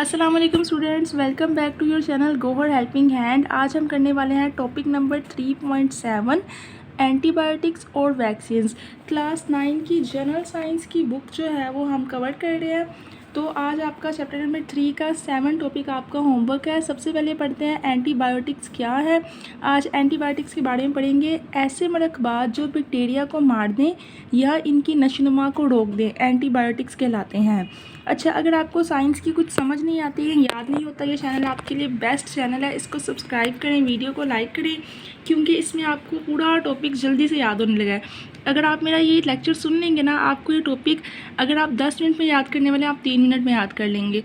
अस्सलाम वालेकुम students, welcome back to your channel Gohar helping hand. आज हम करने वाले हैं टॉपिक नंबर 3.7 एंटीबायोटिक्स और वैक्सीन्स। क्लास 9 की जनरल साइंस की बुक जो है वो हम कवर कर रहे हैं। तो आज आपका चैप्टर नंबर 3 का 7 टॉपिक आपका होमवर्क है। सबसे पहले पढ़ते हैं एंटीबायोटिक्स क्या है। आज एंटीबायोटिक्स के बारे में पढ़ेंगे। ऐसे मरकबात जो बैक्टीरिया को मार दें या इनकी नशोनुमा को रोक दें एंटीबायोटिक्स कहलाते हैं। अच्छा, अगर आपको साइंस की कुछ समझ नहीं आती है, याद नहीं होता, ये चैनल आपके लिए बेस्ट चैनल है। इसको सब्सक्राइब करें, वीडियो को लाइक करें, क्योंकि इसमें आपको पूरा टॉपिक जल्दी से याद होने लगा है। अगर आप मेरा ये लेक्चर सुन लेंगे ना, आपको ये टॉपिक अगर आप 10 मिनट में याद करने वाले आप 3 मिनट में याद कर लेंगे।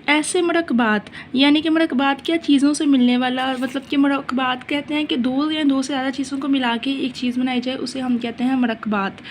ऐसे मरकबात यानी कि मरकबात क्या, चीज़ों से मिलने वाला, मतलब कि मरकबात कहते हैं कि दो या दो से ज़्यादा चीज़ों को मिला के एक चीज़ बनाई जाए, उसे हम कहते हैं मरकबात।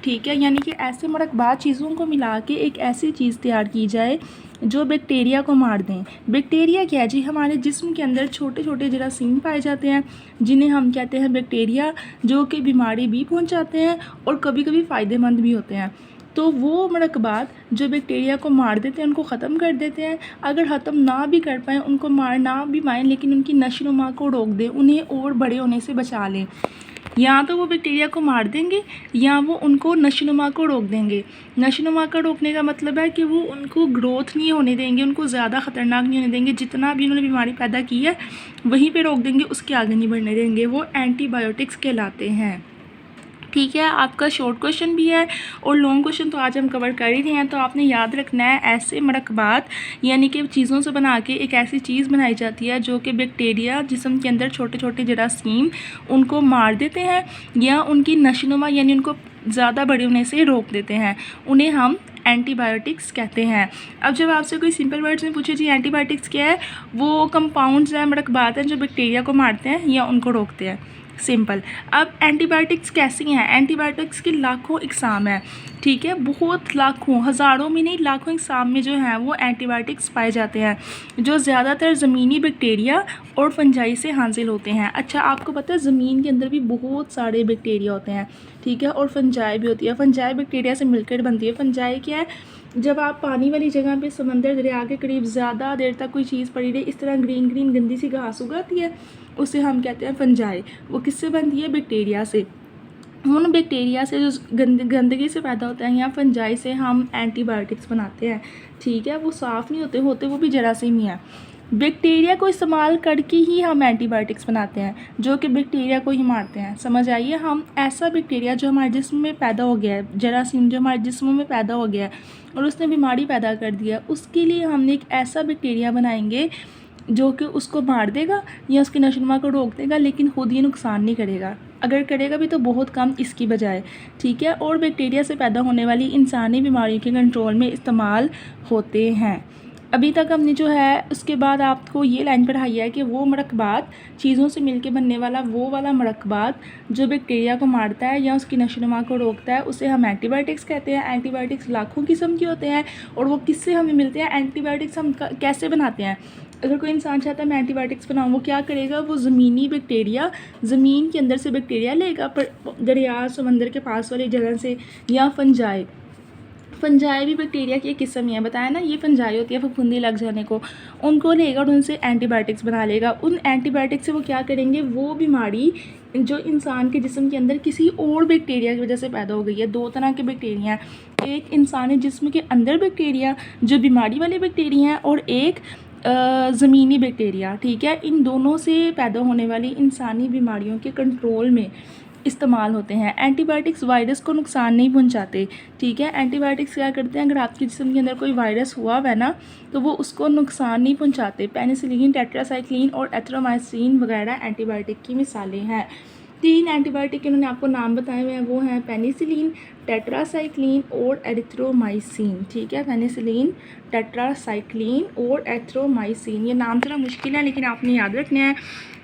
ठीक है, यानी कि ऐसे मरकबात चीज़ों को मिला के एक ऐसी चीज़ तैयार की जाए जो बैक्टीरिया को मार दें। बैक्टीरिया क्या है जी? हमारे जिस्म के अंदर छोटे छोटे जरासीम पाए जाते हैं जिन्हें हम कहते हैं बैक्टीरिया, जो कि बीमारी भी पहुंचाते हैं और कभी कभी फ़ायदेमंद भी होते हैं। तो वो मरकबात जो बैक्टीरिया को मार देते हैं उनको ख़त्म कर देते हैं। अगर ख़त्म ना भी कर पाएँ, उनको मार ना भी पाएँ, लेकिन उनकी नशोनुमा को रोक दें, उन्हें और बड़े होने से बचा लें। या तो वो बैक्टीरिया को मार देंगे या वो उनको नशोनुमा को रोक देंगे। नशोनुमा का रोकने का मतलब है कि वो उनको ग्रोथ नहीं होने देंगे, उनको ज़्यादा ख़तरनाक नहीं होने देंगे। जितना भी उन्होंने बीमारी पैदा की है वहीं पे रोक देंगे, उसके आगे नहीं बढ़ने देंगे। वो एंटीबायोटिक्स कहलाते हैं। ठीक है, आपका शॉर्ट क्वेश्चन भी है और लॉन्ग क्वेश्चन तो आज हम कवर कर ही रहे हैं। तो आपने याद रखना है, ऐसे मरकबात यानी कि चीज़ों से बना के एक ऐसी चीज़ बनाई जाती है जो कि बैक्टीरिया जिस्म के अंदर छोटे छोटे जरासीम उनको मार देते हैं या उनकी नशोनुमा यानी उनको ज़्यादा बड़े होने से रोक देते हैं, उन्हें हम एंटीबायोटिक्स कहते हैं। अब जब आपसे कोई सिंपल वर्ड्स में पूछे जी एंटीबायोटिक्स क्या है, वो कंपाउंड्स हैं, मरकबात हैं जो बैक्टीरिया को मारते हैं या उनको रोकते हैं, सिंपल। अब एंटीबायोटिक्स कैसी हैं? एंटीबायोटिक्स की लाखों इकसाम है। ठीक है, बहुत लाखों, हज़ारों में नहीं, लाखों इकसाम में जो हैं वो एंटीबायोटिक्स पाए जाते हैं, जो ज़्यादातर ज़मीनी बैक्टीरिया और फंजाई से हासिल होते हैं। अच्छा, आपको पता है ज़मीन के अंदर भी बहुत सारे बैक्टीरिया होते हैं, ठीक है, और फंजाई भी होती है। फंजाई बैक्टीरिया से मिलकर बनती है। फंजाई क्या है? जब आप पानी वाली जगह पे, समंदर दरिया के करीब ज़्यादा देर तक कोई चीज़ पड़ी रही, इस तरह ग्रीन ग्रीन गंदी सी घास उगाती है, उसे हम कहते हैं फंजाई। वो किससे बनती है? बैक्टीरिया से। उन बैक्टीरिया से जो गंदगी से पैदा होता है या फंजाई से हम एंटीबायोटिक्स बनाते हैं। ठीक है, वो साफ़ नहीं होते, वो भी जरासीम ही है। बैक्टीरिया को इस्तेमाल करके ही हम एंटीबायोटिक्स बनाते हैं जो कि बैक्टीरिया को ही मारते हैं। समझ आइए, हम ऐसा बैक्टीरिया जो हमारे जिस्म में पैदा हो गया है, जरासीम जो हमारे जिस्म में पैदा हो गया है और उसने बीमारी पैदा कर दिया, उसके लिए हमने एक ऐसा बैक्टीरिया बनाएंगे जो कि उसको मार देगा या उसकी नशोनुमा को रोक देगा, लेकिन खुद ये नुकसान नहीं करेगा। अगर करेगा भी तो बहुत कम इसकी बजाय। ठीक है, और बैक्टीरिया से पैदा होने वाली इंसानी बीमारियों के कंट्रोल में इस्तेमाल होते हैं। अभी तक हमने जो है उसके बाद आपको ये लाइन पढ़ाई है कि वो मरकबात, चीज़ों से मिलके बनने वाला वो वाला मरकबात जो बैक्टीरिया को मारता है या उसकी नशोनुमा को रोकता है, उसे हम एंटीबायोटिक्स कहते हैं। एंटीबायोटिक्स लाखों किस्म के होते हैं और वो किससे हमें मिलते हैं? एंटीबायोटिक्स हम कैसे बनाते हैं? अगर कोई इंसान चाहता है मैं एंटीबायोटिक्स बनाऊँ, वो क्या करेगा? वो ज़मीनी बैक्टीरिया, ज़मीन के अंदर से बैक्टीरिया लेगा, पर दरिया समंदर के पास वाली जगह से, या फंजाई। फंजाई भी बैक्टीरिया की एक किस्म ही है, बताया ना, ये फंजाई होती है फफूंदी लग जाने को, उनको लेगा और उनसे एंटीबायोटिक्स बना लेगा। उन एंटीबायोटिक्स से वो क्या करेंगे? वो बीमारी जो इंसान के जिस्म के अंदर किसी और बैक्टीरिया की वजह से पैदा हो गई है, दो तरह के बैक्टीरिया हैं, एक इंसानी जिस्म के अंदर बैक्टीरिया जो बीमारी वाले बैक्टीरिया हैं और एक ज़मीनी बैक्टीरिया। ठीक है, इन दोनों से पैदा होने वाली इंसानी बीमारियों के कंट्रोल में इस्तेमाल होते हैं। एंटीबायोटिक्स वायरस को नुकसान नहीं पहुंचाते। ठीक है, एंटीबायोटिक्स क्या करते हैं? अगर आपके जिस्म के अंदर कोई वायरस हुआ है ना, तो वो उसको नुकसान नहीं पहुंचाते। पेनिसिलिन, टेट्रासाइक्लिन और एथ्रोमाइसिन वगैरह एंटीबायोटिक की मिसालें हैं। 3 एंटीबायोटिक इन्होंने आपको नाम बताए हुए हैं, वो हैं पेनिसिलिन, टेट्रासाइक्लिन और एरिथ्रोमाइसिन। ठीक है, पेनिसिलिन, टेट्रासाइक्लिन और एथ्रोमाइसिन। ये नाम थोड़ा मुश्किल है लेकिन आपने याद रखना है।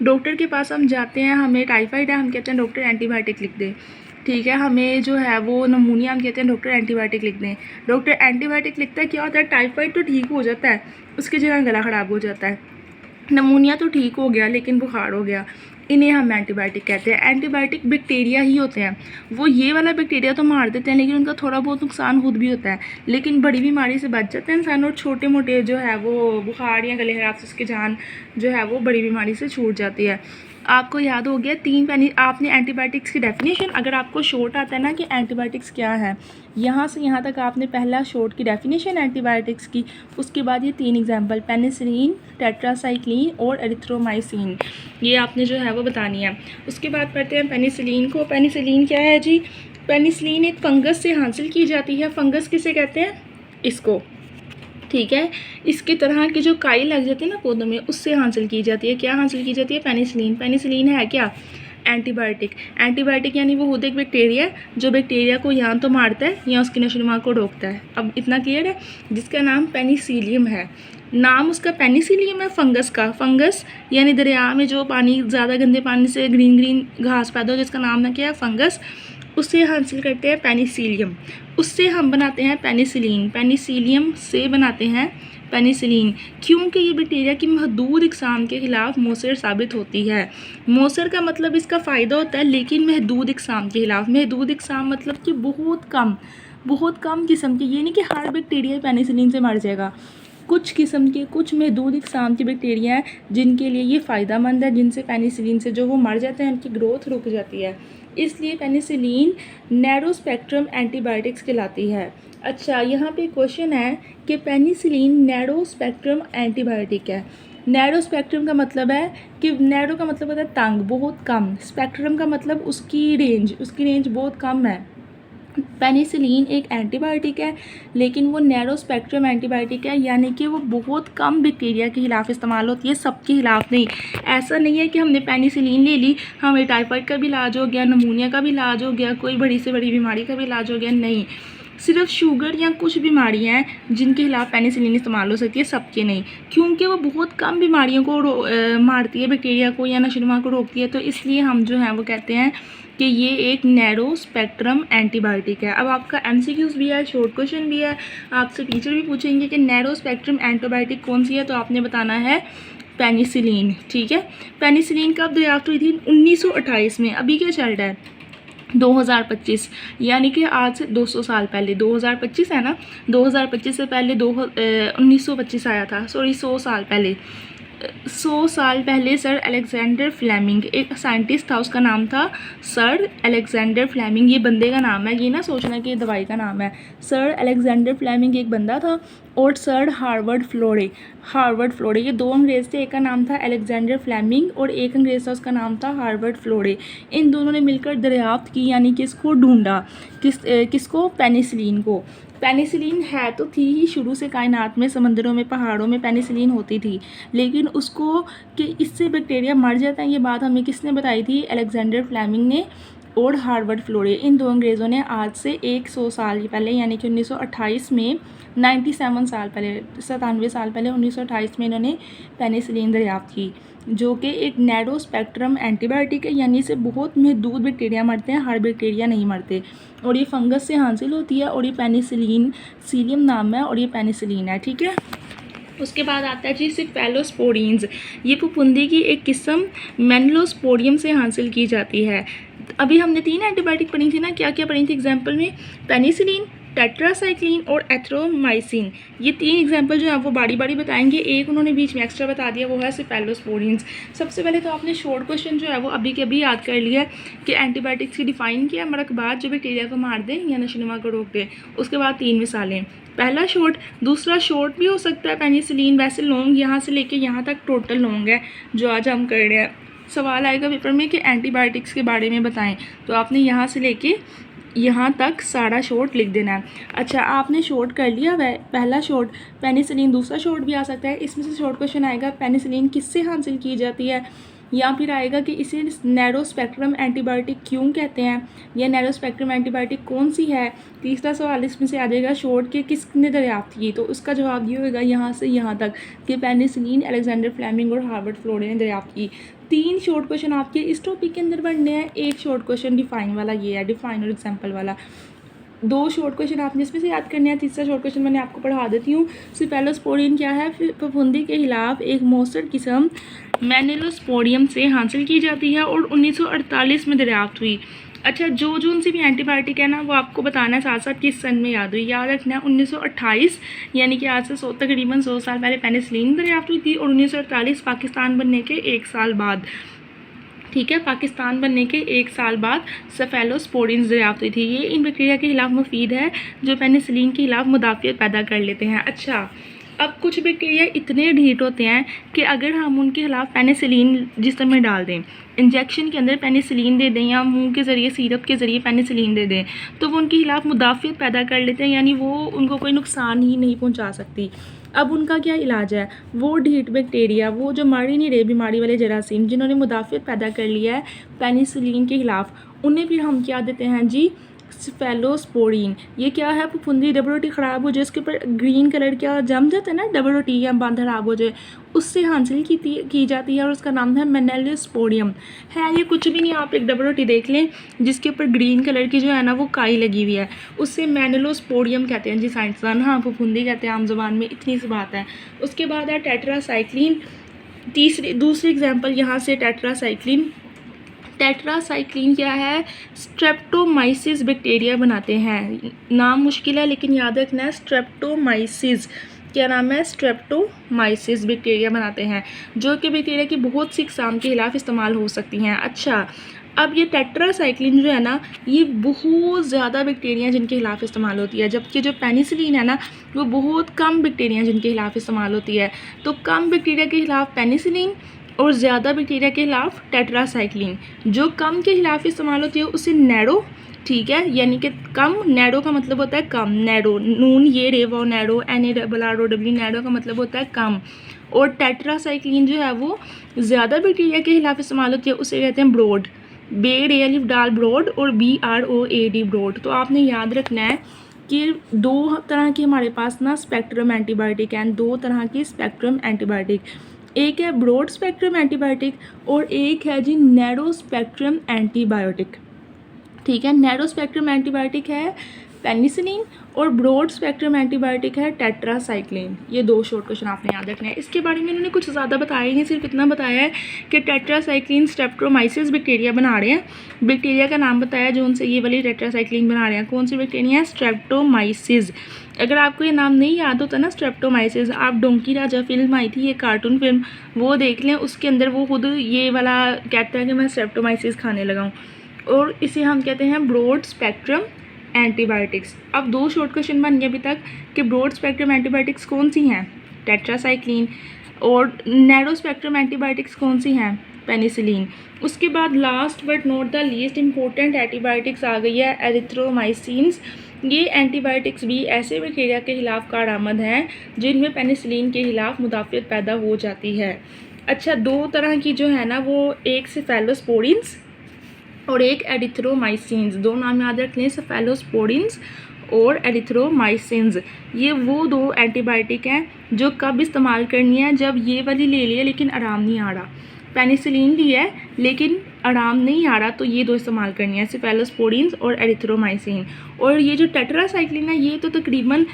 डॉक्टर के पास हम जाते हैं, हमें टाइफाइड है, हम कहते हैं डॉक्टर एंटीबायोटिक लिख दे। ठीक है, हमें जो है वो नमूनिया, हम कहते हैं डॉक्टर एंटीबायोटिक लिख दें। डॉक्टर एंटीबायोटिक लिखता है, क्या होता है? टाइफाइड तो ठीक हो जाता है, उसकी जगह गला ख़राब हो जाता है। नमूनिया तो ठीक हो गया लेकिन बुखार हो गया। इन्हें हम एंटीबायोटिक कहते हैं। एंटीबायोटिक बैक्टीरिया ही होते हैं, वो ये वाला बैक्टीरिया तो मार देते हैं लेकिन उनका थोड़ा बहुत नुकसान खुद भी होता है, लेकिन बड़ी बीमारी से बच जाते हैं इंसान, और छोटे मोटे जो है वो बुखार या गले खराब से उसकी जान जो है वो बड़ी बीमारी से छूट जाती है। आपको याद हो गया आपने एंटीबायोटिक्स की डेफिनेशन, अगर आपको शॉर्ट आता है ना कि एंटीबायोटिक्स क्या है, यहाँ से यहाँ तक आपने पहला शॉर्ट की डेफिनेशन एंटीबायोटिक्स की, उसके बाद ये 3 एग्जांपल पेनिसिलिन, टेट्रासाइक्लिन और एरिथ्रोमाइसिन, ये आपने जो है वो बतानी है। उसके बाद पढ़ते हैं पेनिसिलिन को। पेनिसिलिन क्या है जी? पेनिसिलिन एक फंगस से हासिल की जाती है। फंगस किसे कहते हैं? इसको, ठीक है। इसकी तरह की जो काई लग जाती है ना पौधों में, उससे हासिल की जाती है। क्या हासिल की जाती है? पेनिसिलिन। पेनिसिलिन है क्या? एंटीबायोटिक। एंटीबायोटिक यानी वो खुद एक बैक्टीरिया है जो बैक्टीरिया को या तो मारता है या उसकी नशोनुमा को रोकता है। अब इतना क्लियर है? जिसका नाम पेनिसिलियम है। नाम उसका पेनिसिलियम है फंगस का। फंगस यानी दरिया में जो पानी, ज़्यादा गंदे पानी से ग्रीन ग्रीन घास पैदा हो, जिसका नाम है क्या है? फंगस। उससे हासिल करते हैं पेनिसिलियम, उससे हम बनाते हैं पेनिसिलिन। पेनिसिलियम से बनाते हैं पेनिसिलिन, क्योंकि ये बैक्टीरिया की महदूद इकसाम के खिलाफ मौसर साबित होती है। मौसर का मतलब इसका फ़ायदा होता है, लेकिन महदूद इकसाम के खिलाफ। महदूद इकसाम मतलब कि बहुत कम किस्म के, ये नहीं कि हर बैक्टीरिया पेनिसिलिन से मर जाएगा। कुछ किस्म के, कुछ महदूद इकसाम के बैक्टीरिया हैं जिनके लिए ये फ़ायदेमंद है, जिनसे पेनिसिलिन से जो वो मर जाते हैं, उनकी ग्रोथ रुक जाती है। इसलिए पेनिसिलिन नैरो स्पेक्ट्रम एंटीबायोटिक्स कहलाती है। अच्छा, यहाँ पे क्वेश्चन है कि पेनिसिलिन नैरो स्पेक्ट्रम एंटीबायोटिक है। नैरो स्पेक्ट्रम का मतलब है कि नैरो का मतलब होता है तंग, बहुत कम। स्पेक्ट्रम का मतलब उसकी रेंज बहुत कम है। पेनिसिलिन एक एंटीबायोटिक है, लेकिन वो नैरो स्पेक्ट्रम एंटीबायोटिक है, यानी कि वो बहुत कम बैक्टीरिया के खिलाफ इस्तेमाल होती है, सबके खिलाफ नहीं। ऐसा नहीं है कि हमने पेनिसिलिन ले ली, हमें टाइफाइड का भी इलाज हो गया, नमूनिया का भी इलाज हो गया, कोई बड़ी से बड़ी बीमारी का भी इलाज हो गया, नहीं। सिर्फ शुगर या कुछ बीमारियां हैं जिनके खिलाफ पेनिसिलिन इस्तेमाल हो सकती है, सबके नहीं, क्योंकि वो बहुत कम बीमारियों को मारती है, बैक्टीरिया को या नशोनुमा को रोकती है। तो इसलिए हम जो हैं वो कहते हैं कि ये एक नैरो स्पेक्ट्रम एंटीबायोटिक है। अब आपका एमसीक्यूज भी है, शॉर्ट क्वेश्चन भी है, आपसे टीचर भी पूछेंगे कि नैरो स्पेक्ट्रम एंटीबायोटिक कौन सी है, तो आपने बताना है पेनिसिलिन, ठीक है। पेनिसिलिन कब दरियाफ्त हुई थी? 1928 में। अभी क्या चल रहा है? 2025, यानी कि आज से 200 साल पहले। 2025 है ना, 2025 से पहले 1925 आया था, सॉरी 100 साल पहले। 100 साल पहले सर अलेक्जेंडर फ्लेमिंग, एक साइंटिस्ट था, उसका नाम था सर अलेक्जेंडर फ्लेमिंग। ये बंदे का नाम है, ये ना सोचना कि ये दवाई का नाम है। सर अलेक्जेंडर फ्लेमिंग एक बंदा था, और सर हार्वर्ड फ्लोरे, ये 2 अंग्रेज़ थे। एक का नाम था अलेक्जेंडर फ्लेमिंग और एक अंग्रेज़ था, उसका नाम था हार्वर्ड फ्लोरे। इन दोनों ने मिलकर दरियाफ्त की, यानी कि इसको ढूंढा, किसको? पेनिसिलिन को। पेनिसिलिन है तो थी ही शुरू से, कायनात में, समंदरों में, पहाड़ों में पेनिसिलिन होती थी, लेकिन उसको कि इससे बैक्टीरिया मर जाता है, ये बात हमें किसने बताई थी? अलेक्जेंडर फ्लेमिंग ने और हार्वर्ड फ्लोरे। इन 2 अंग्रेज़ों ने आज से 100 साल पहले, यानी कि 1928 में, 97 साल पहले, 97 साल पहले 1928 में इन्होंने पेनिसिलिन दरियाफ्त की, जो कि एक नैरो स्पेक्ट्रम एंटीबायोटिक है, यानी से बहुत महदूद बैक्टीरिया मरते हैं, हर बैक्टीरिया नहीं मरते, और ये फंगस से हासिल होती है, और ये पेनिसिलिन, सीलियम नाम है, और ये पेनिसिलिन है, ठीक है। उसके बाद आता है जी सिफेलोस्पोरीन्स। ये फफूंदी की एक किस्म मेनलोस्पोडियम से हासिल की जाती है। अभी हमने 3 एंटीबायोटिक पढ़ी थी ना, क्या क्या पढ़ी थी एग्जाम्पल में? पेनिसिलिन, टेट्रासाइक्लिन और एथ्रोमाइसिन। ये 3 एग्जाम्पल जो है वो बारी बारी बताएंगे, एक उन्होंने बीच में एक्स्ट्रा बता दिया, वो है सिफेलोस्पोरीन्स। सबसे पहले तो आपने शॉर्ट क्वेश्चन जो है वो अभी के अभी याद कर लिया कि एंटीबायोटिक्स की डिफाइन किया, मरकबात जो बैक्टीरिया को मार दें या नशोनुमा को रोक दें। उसके बाद 3 मिसालें, पहला शॉर्ट, दूसरा शॉर्ट भी हो सकता है पेनिसिलिन, वैसे लॉन्ग यहाँ से लेके यहाँ तक टोटल लॉन्ग है जो आज हम कर रहे हैं। सवाल आएगा पेपर में कि एंटीबायोटिक्स के बारे में बताएं, तो आपने यहाँ से लेके यहाँ तक सारा शॉर्ट लिख देना है। अच्छा, आपने शॉर्ट कर लिया वह पहला शॉर्ट पेनिसिलिन, दूसरा शॉर्ट भी आ सकता है, इसमें से शॉर्ट क्वेश्चन आएगा पेनिसिलिन किससे हासिल की जाती है, या फिर आएगा कि इसे नैरो स्पेक्ट्रम एंटीबायोटिक क्यों कहते हैं, या नैरो स्पेक्ट्रम एंटीबायोटिक कौन सी है। तीसरा सवाल इसमें से आ जाएगा शॉर्ट के किसने दरियाफ्त की, तो उसका जवाब ये होगा यहाँ से यहाँ तक कि पेनिसिलिन, अलेक्जेंडर फ्लेमिंग और हार्वर्ड फ्लोरे ने दरियाफ्त की। 3 शॉर्ट क्वेश्चन आपके इस टॉपिक के अंदर बनने हैं, एक शॉर्ट क्वेश्चन डिफाइन वाला ये है, डिफाइन और एग्जाम्पल वाला। 2 शॉर्ट क्वेश्चन आपने इसमें से याद करने हैं। तीसरा शॉर्ट क्वेश्चन मैंने आपको पढ़ा देती हूँ। सेफेलोस्पोडियम क्या है? फफूंदी के खिलाफ एक मौसर किस्म मेनिलोस्पोडियम से हासिल की जाती है और 1948 में दरियाफ्त हुई। अच्छा, जो उनसे भी एंटीबायोटिक है ना, वो आपको बताना है साथ साथ किस सन में याद हुई। याद रखना है 1928, यानी कि आज से तकरीबन 100 साल पहले पेनिसिलिन दरियाफ्त हुई थी, और 1948 पाकिस्तान बनने के 1 साल बाद, ठीक है, पाकिस्तान बनने के 1 साल बाद सेफेलोस्पोडियम दरियाफ्त हुई थी। ये इन बैक्टीरिया के खिलाफ मुफीद है जो पेनिसिलिन के खिलाफ मुदाफ़ियत पैदा कर लेते हैं। अच्छा, अब कुछ बैक्टीरिया इतने ढीठ होते हैं कि अगर हम उनके खिलाफ पेनिसिलिन जिस्म में डाल दें, इंजेक्शन के अंदर पेनिसिलिन दे दें या मुंह के ज़रिए सिरप के ज़रिए पेनिसिलिन दे दें, तो वो उनके खिलाफ मुदाफ़ियत पैदा कर लेते हैं, यानी वो उनको कोई नुकसान ही नहीं पहुंचा सकती। अब उनका क्या इलाज है? वो ढीठ बैक्टीरिया, वो जो मर ही नहीं रहे बीमारी वाले जरासीम, जिन्होंने मुदाफ़ियत पैदा कर लिया है पेनिसिलिन के खिलाफ, उन्हें फिर हम क्या देते हैं जी? सेफेलोस्पोडिन। ये क्या है? फफूंदी डबल ख़राब हो जाए, उसके ऊपर ग्रीन कलर क्या जम जाता है ना, डबल या बांध ख़राब हो जाए, उससे हासिल की जाती है और उसका नाम है मेनिलोस्पोडियम। है ये कुछ भी नहीं, आप एक डबल देख लें जिसके ऊपर ग्रीन कलर की जो है ना वो काई लगी हुई है, उससे मेनिलोस्पोडियम कहते हैं जी साइंसदान। हाँ, फफूंदी कहते हैं आम ज़बान में, इतनी सी बात है। उसके बाद है टेट्रासाइक्लिन। दूसरी एग्जाम्पल यहाँ से टेट्रासाइक्लिन। टेट्रासाइक्लिन क्या है? स्ट्रेप्टोमाइसिस बैक्टीरिया बनाते हैं। नाम मुश्किल है लेकिन याद रखना है, स्ट्रेप्टोमाइसिस। क्या नाम है? स्ट्रेप्टोमाइसिस बैक्टीरिया बनाते हैं, जो कि बैक्टीरिया की बहुत सी अक़साम के खिलाफ इस्तेमाल हो सकती हैं। अच्छा, अब ये टेट्रासाइक्लिन जो है ना, ये बहुत ज़्यादा बैक्टीरिया जिनके खिलाफ इस्तेमाल होती है, जबकि जो पेनिसिलिन है ना, वो बहुत कम बैक्टीरिया जिनके खिलाफ इस्तेमाल होती है। तो कम बैक्टीरिया के खिलाफ पेनिसिलिन और ज़्यादा बैक्टीरिया के खिलाफ टेट्रासाइक्लिन। जो कम के खिलाफ इस्तेमाल होती है उसे नैरो, ठीक है, यानी कि कम। नैरो का मतलब होता है कम, नैरो, नून ये रे वो नैरो, NARROW, नैरो का मतलब होता है कम। और टेट्रासाइक्लिन जो है वो ज़्यादा बैक्टीरिया के खिलाफ इस्तेमाल होती है, उसे कहते हैं ब्रॉड, बेड अलिफ डाल ब्रॉड और BROAD ब्रॉड। तो आपने याद रखना है कि 2 तरह की हमारे पास ना स्पेक्ट्रम एंटीबायोटिक हैं, 2 तरह की स्पेक्ट्रम एंटीबायोटिक। एक है ब्रॉड स्पेक्ट्रम एंटीबायोटिक और एक है जी नैरो स्पेक्ट्रम एंटीबायोटिक, ठीक है। नैरो स्पेक्ट्रम एंटीबायोटिक है पेनिसिलिन और ब्रॉड स्पेक्ट्रम एंटीबायोटिक है टेट्रासाइक्लिन। ये 2 शॉर्ट क्वेश्चन आपने याद रखना है। इसके बारे में इन्होंने कुछ ज़्यादा बताया ही नहीं, सिर्फ इतना बताया है कि टेट्रासाइक्लिन स्ट्रेप्टोमाइसिस बैक्टीरिया बना रहे हैं। बैक्टीरिया का नाम बताया जो उनसे ये वाली टेट्रासाइक्लिन बना रहे हैं। कौन सी बैक्टीरिया है? स्ट्रेप्टोमाइसिस। अगर आपको ये नाम नहीं याद होता ना स्ट्रेप्टोमाइसिस, आप डोंकी राजा फिल्म आई थी, ये कार्टून फिल्म, वो देख लें। उसके अंदर वो खुद ये वाला कहता है कि मैं स्ट्रेप्टोमाइसिस खाने लगा हूँ, और इसे हम कहते हैं ब्रॉड स्पेक्ट्रम एंटीबायोटिक्स। अब 2 शॉर्ट क्वेश्चन बन गए अभी तक कि ब्रॉड स्पेक्ट्रम एंटीबायोटिक्स कौन सी हैं? टेट्रासाइक्लिन। और नैरो स्पेक्ट्रम एंटीबायोटिक्स कौन सी हैं? पेनिसिलिन। उसके बाद last but not the least important antibiotics आ गई है एरिथ्रोमाइसिन्स। ये एंटीबायोटिक्स भी ऐसे बैक्टीरिया के खिलाफ कारआमद हैं जिनमें पेनिसिलिन के खिलाफ मुदाफ़ियत पैदा हो जाती है। अच्छा, 2 तरह की जो है ना वो, एक सेफेलोस्पोडिन्स और एक एरिथ्रोमाइसिन्स। 2 नाम याद रख लें, सेफेलोस्पोडिन्स और एरिथ्रोमाइसिन्स। ये वो 2 एंटीबायोटिक हैं जो कब इस्तेमाल करनी है? जब ये वाली ले लिया लेकिन आराम नहीं आ रहा, पेनिसिलिन ली है लेकिन आराम नहीं आ रहा, तो ये 2 इस्तेमाल करनी है, सेफेलोस्पोडिन्स और एरिथ्रोमाइसिन। और ये जो टेट्रासाइक्लिन है ये तो तकरीबन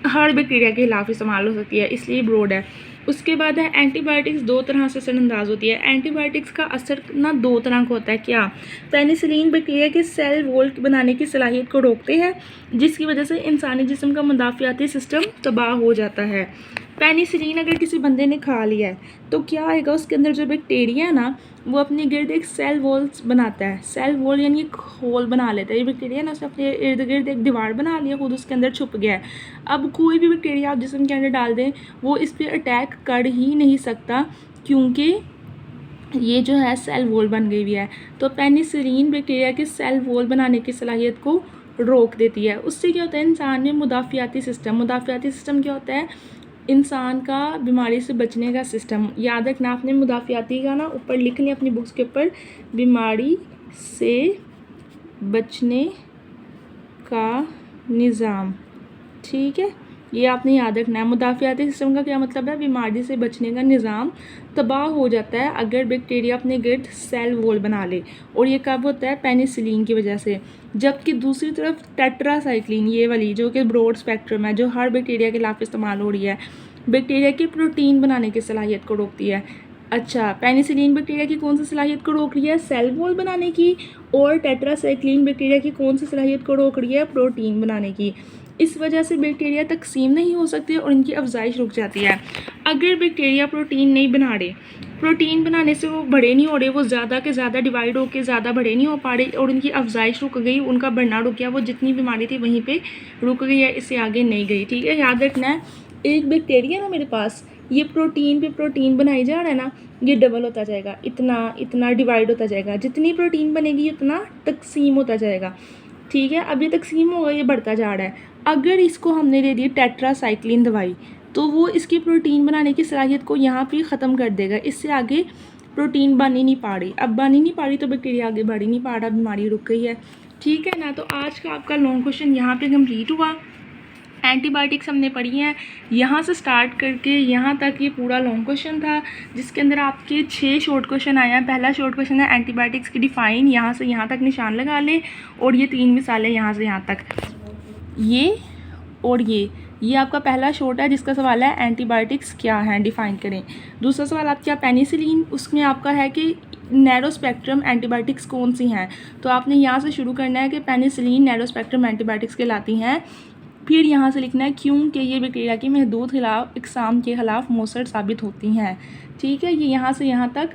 हर बैक्टीरिया के खिलाफ इस्तेमाल हो सकती है, इसलिए ब्रॉड है। उसके बाद है एंटीबायोटिक्स 2 तरह से असरअंदाज होती है। एंटीबायोटिक्स का असर ना 2 तरह का होता है। क्या? पेनिसिलिन बैक्टीरिया के सेल वॉल बनाने की सलाहियत को रोकते हैं, जिसकी वजह से इंसानी जिस्म का मुदाफ़ियाती सिस्टम तबाह हो जाता है। पेनिसिलिन अगर किसी बंदे ने खा लिया है तो क्या आएगा? उसके अंदर जो बैक्टीरिया है ना वो अपने गिर्द एक सेल वॉल्स बनाता है। सेल वॉल यानी एक होल बना लेता है। ये बैक्टीरिया ना उसने अपने इर्द गिर्द एक दीवार बना लिया, खुद उसके अंदर छुप गया है। अब कोई भी बैक्टीरिया आप जिस्म के अंदर डाल दें वो इस पर अटैक कर ही नहीं सकता, क्योंकि ये जो है सेल वॉल बन गई हुई है। तो पेनिसिलिन बैक्टीरिया के सेल वॉल बनाने की सलाहियत को रोक देती है। उससे क्या होता है? इंसान में मुदाफ़ियाती सिस्टम क्या होता है? इंसान का बीमारी से बचने का सिस्टम। याद रखना आपने, मुदाफ़ियाती का ना ऊपर लिख लें अपनी बुक्स के ऊपर, बीमारी से बचने का निज़ाम, ठीक है। ये आपने याद रखना है। मुदाफ़ियाती सिस्टम का क्या मतलब है? बीमारी से बचने का निज़ाम तबाह हो जाता है अगर बैक्टीरिया अपने गिर्द सेल वॉल बना ले, और ये कब होता है? पेनिसिलिन की वजह से। जबकि दूसरी तरफ टेट्रासाइक्लिन, ये वाली जो कि ब्रॉड स्पेक्ट्रम है, जो हर बैक्टीरिया के खिलाफ इस्तेमाल हो रही है, बैक्टीरिया की प्रोटीन बनाने की सलाहियत को रोकती है। अच्छा, पेनिसिलिन बैक्टीरिया की कौन सी सलाहियत को रोक रही है? सेल वॉल बनाने की। और टेट्रासाइक्लिन बैक्टीरिया की कौन सी सलाहियत को रोक रही है? प्रोटीन बनाने की। इस वजह से बैक्टीरिया तकसीम नहीं हो सकते और इनकी अफजाइश रुक जाती है। अगर बैक्टीरिया प्रोटीन नहीं बना रहे, प्रोटीन बनाने से वो बड़े नहीं हो रहे, वो ज़्यादा के ज़्यादा डिवाइड होकर ज़्यादा बड़े नहीं हो पा रहे और उनकी अफजाइश रुक गई, उनका बढ़ना रुक गया, वो जितनी बीमारी थी वहीं पे रुक गई है, इससे आगे नहीं गई। ठीक है, याद रखना है। एक बैक्टीरिया ना मेरे पास, ये प्रोटीन पे प्रोटीन बनाई जा रहा है ना, ये डबल होता जाएगा, इतना इतना डिवाइड होता जाएगा। जितनी प्रोटीन बनेगी उतना तकसीम होता जाएगा। ठीक है, अब ये तकसीम होगा, ये बढ़ता जा रहा है। अगर इसको हमने दे दी टेट्रासाइक्लिन दवाई, तो वो इसकी प्रोटीन बनाने की सलाहियत को यहाँ पे ख़त्म कर देगा, इससे आगे प्रोटीन बन ही नहीं पा रही। अब बन ही नहीं पा रही तो बैक्टीरिया आगे बढ़ ही नहीं पा रहा, बीमारी रुक गई है। ठीक है ना। तो आज का आपका लॉन्ग क्वेश्चन यहाँ पे कंप्लीट हुआ। एंटीबायोटिक्स हमने पढ़ी हैं, यहाँ से स्टार्ट करके यहाँ तक ये पूरा लॉन्ग क्वेश्चन था, जिसके अंदर आपके 6 शॉर्ट क्वेश्चन आए हैं। पहला शॉर्ट क्वेश्चन है एंटीबायोटिक्स की डिफ़ाइन, यहाँ से यहाँ तक निशान लगा लें, और ये 3 मिसालें यहाँ से यहाँ तक, ये और ये आपका पहला शॉर्ट है, जिसका सवाल है एंटीबायोटिक्स क्या है, डिफ़ाइन करें। दूसरा सवाल आपका पेनिसिलिन, उसमें आपका है कि नैरो स्पेक्ट्रम एंटीबायोटिक्स कौन सी हैं, तो आपने यहाँ से शुरू करना है कि पेनिसिलिन नैरो स्पेक्ट्रम एंटीबायोटिक्स कहलाती हैं। फिर यहाँ से लिखना है क्योंकि ये बैक्टीरिया की महदूद इकसाम के ख़िलाफ़ मौसर साबित होती हैं। ठीक है, ये यहाँ से यहाँ तक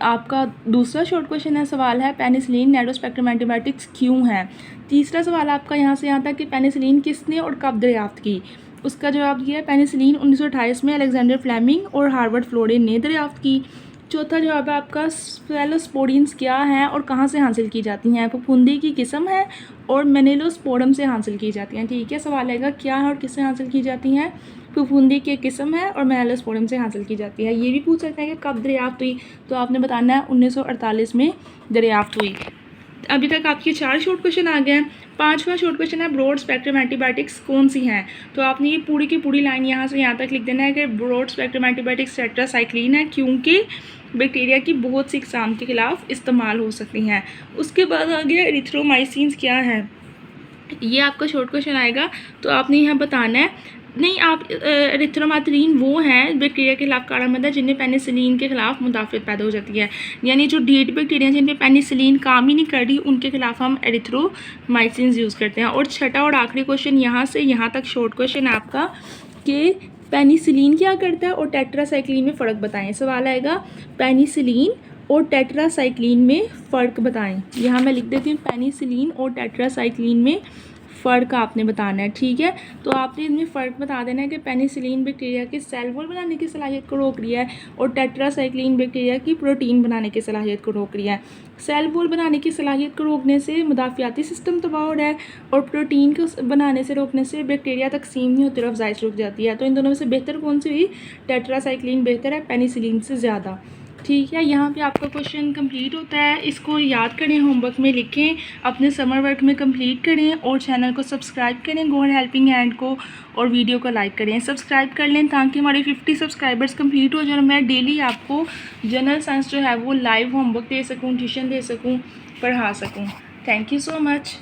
आपका दूसरा शॉर्ट क्वेश्चन है। सवाल है पेनिसिलिन नैरो स्पेक्ट्रम एंटीबायोटिक्स क्यों है। तीसरा सवाल आपका यहाँ से यहाँ तक कि पेनिसिलिन किसने और कब दरियाफ्त की, उसका जवाब दिया है पेनिसिलिन 1928 में अलेक्जेंडर फ्लेमिंग और हार्वर्ड फ्लोरे ने दरियाफ्त की। चौथा जवाब है आपका सेफलोस्पोडिन्स क्या हैं और कहाँ से हासिल की जाती हैं। फफूंदी की किस्म है और मेनिलोस्पोरम से हासिल की जाती हैं। ठीक है, सवाल आएगा क्या है और किससे हासिल की जाती हैं। फफूंदी की किस्म है और मेनिलोस्पोरम से हासिल की जाती है। ये भी पूछ सकते हैं कि कब दरियाफ्त हुई, तो आपने बताना है 1948 में दरियाफ्त हुई। अभी तक आपके 4 शॉर्ट क्वेश्चन आ गए हैं। 5वां शॉर्ट क्वेश्चन है ब्रॉड स्पेक्ट्रम एंटीबायोटिक्स कौन सी हैं, तो आपने ये पूरी की पूरी लाइन यहाँ से यहाँ तक लिख देना है कि ब्रॉड स्पेक्ट्रम एंटीबायोटिक्स टेट्रासाइक्लिन है, क्योंकि बैक्टीरिया की बहुत सी इकसाम के खिलाफ इस्तेमाल हो सकती हैं। उसके बाद आ गया एरिथ्रोमाइसिन्स क्या है, ये आपका शॉर्ट क्वेश्चन आएगा, तो आपने यहाँ बताना है। नहीं, आप एरिथ्रोमाइसिन वो हैं बैक्टीरिया के खिलाफ कारा मदद जिनमें पेनिसिलिन के खिलाफ मुदाफ़त पैदा हो जाती है, यानी जो ढीठ बैक्टीरिया जिन पे पेनिसिलिन काम ही नहीं कर रही, उनके खिलाफ हम एरिथ्रोमाइसिन यूज़ करते हैं। और छठा और आखिरी क्वेश्चन यहाँ से यहाँ तक शॉर्ट क्वेश्चन है आपका कि पेनिसिलिन क्या करता है और टेट्रासाइक्लिन में फ़र्क बताएं। सवाल आएगा पेनिसिलिन और टेट्रासाइक्लिन में फ़र्क बताएं। यहाँ मैं लिख देती हूँ पेनिसिलिन और टेट्रासाइक्लिन में फ़र्क आपने बताना है। ठीक है, तो आपने इसमें फ़र्क बता देना है कि पेनिसिलिन बैक्टीरिया की सेल वॉल बनाने की सलाहियत को रोक रही है और टेट्रासाइक्लिन बैक्टीरिया की प्रोटीन बनाने की सलाहियत को रोक रही है। सेल वॉल बनाने की सलाहियत को रोकने से मुदाफ़ियाती सिस्टम तबाह हो रहा है और प्रोटीन को बनाने से रोकने से बैक्टीरिया तकसीम नहीं होती और अफजाइश रुक जाती है। तो इन दोनों में से बेहतर कौन सी हुई? टेट्रासाइक्लिन बेहतर है पेनिसिलिन से ज़्यादा। ठीक है, यहाँ पे आपका क्वेश्चन कंप्लीट होता है। इसको याद करें, होमवर्क में लिखें, अपने समर वर्क में कंप्लीट करें और चैनल को सब्सक्राइब करें गोहर हेल्पिंग हैंड को, और वीडियो को लाइक करें, सब्सक्राइब कर लें ताकि हमारे 50 सब्सक्राइबर्स कंप्लीट हो जाए और मैं डेली आपको जनरल साइंस जो है वो लाइव होमवर्क दे सकूँ, ट्यूशन दे सकूँ, पढ़ा सकूँ। Thank you so much.